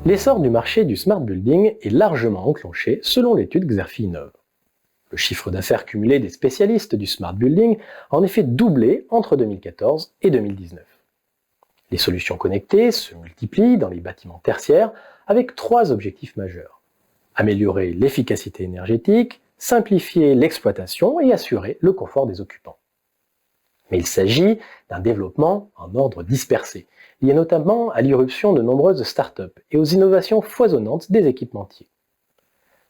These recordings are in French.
L'essor du marché du smart building est largement enclenché selon l'étude Xerfi Innov. Le chiffre d'affaires cumulé des spécialistes du smart building a en effet doublé entre 2014 et 2019. Les solutions connectées se multiplient dans les bâtiments tertiaires avec 3 objectifs majeurs. Améliorer l'efficacité énergétique, simplifier l'exploitation et assurer le confort des occupants. Mais il s'agit d'un développement en ordre dispersé, lié notamment à l'irruption de nombreuses startups et aux innovations foisonnantes des équipementiers.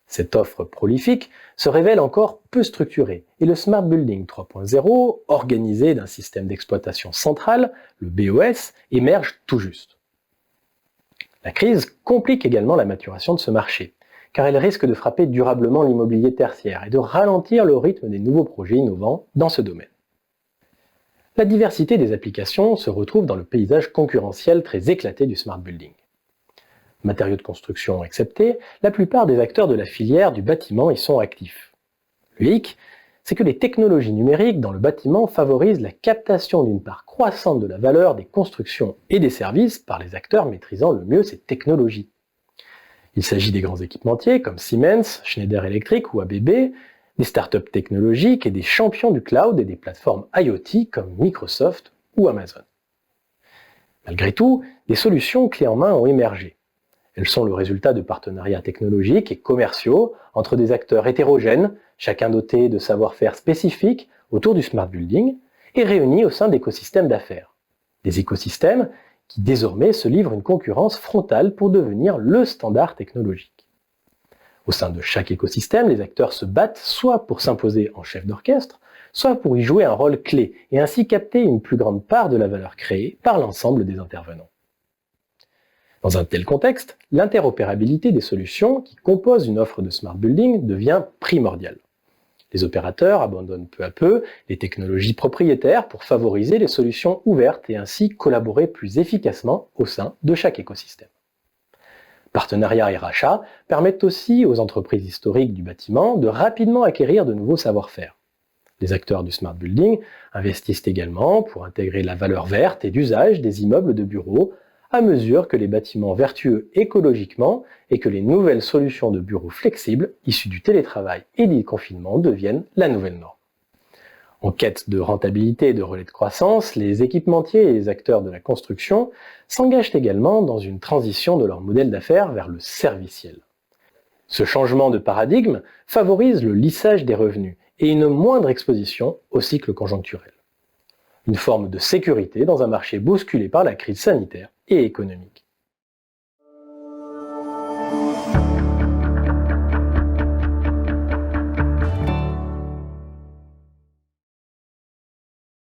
Cette offre prolifique se révèle encore peu structurée et le Smart Building 3.0, organisé d'un système d'exploitation central, le BOS, émerge tout juste. La crise complique également la maturation de ce marché, car elle risque de frapper durablement l'immobilier tertiaire et de ralentir le rythme des nouveaux projets innovants dans ce domaine. La diversité des applications se retrouve dans le paysage concurrentiel très éclaté du Smart Building. Matériaux de construction exceptés, la plupart des acteurs de la filière du bâtiment y sont actifs. Le hic, c'est que les technologies numériques dans le bâtiment favorisent la captation d'une part croissante de la valeur des constructions et des services par les acteurs maîtrisant le mieux ces technologies. Il s'agit des grands équipementiers comme Siemens, Schneider Electric ou ABB, des startups technologiques et des champions du cloud et des plateformes IoT comme Microsoft ou Amazon. Malgré tout, des solutions clés en main ont émergé. Elles sont le résultat de partenariats technologiques et commerciaux entre des acteurs hétérogènes, chacun doté de savoir-faire spécifiques autour du smart building et réunis au sein d'écosystèmes d'affaires. Des écosystèmes qui désormais se livrent une concurrence frontale pour devenir le standard technologique. Au sein de chaque écosystème, les acteurs se battent soit pour s'imposer en chef d'orchestre, soit pour y jouer un rôle clé et ainsi capter une plus grande part de la valeur créée par l'ensemble des intervenants. Dans un tel contexte, l'interopérabilité des solutions qui composent une offre de smart building devient primordiale. Les opérateurs abandonnent peu à peu les technologies propriétaires pour favoriser les solutions ouvertes et ainsi collaborer plus efficacement au sein de chaque écosystème. Partenariats et rachats permettent aussi aux entreprises historiques du bâtiment de rapidement acquérir de nouveaux savoir-faire. Les acteurs du smart building investissent également pour intégrer la valeur verte et d'usage des immeubles de bureaux à mesure que les bâtiments vertueux écologiquement et que les nouvelles solutions de bureaux flexibles issues du télétravail et du confinement deviennent la nouvelle norme. En quête de rentabilité et de relais de croissance, les équipementiers et les acteurs de la construction s'engagent également dans une transition de leur modèle d'affaires vers le serviciel. Ce changement de paradigme favorise le lissage des revenus et une moindre exposition au cycle conjoncturel. Une forme de sécurité dans un marché bousculé par la crise sanitaire et économique.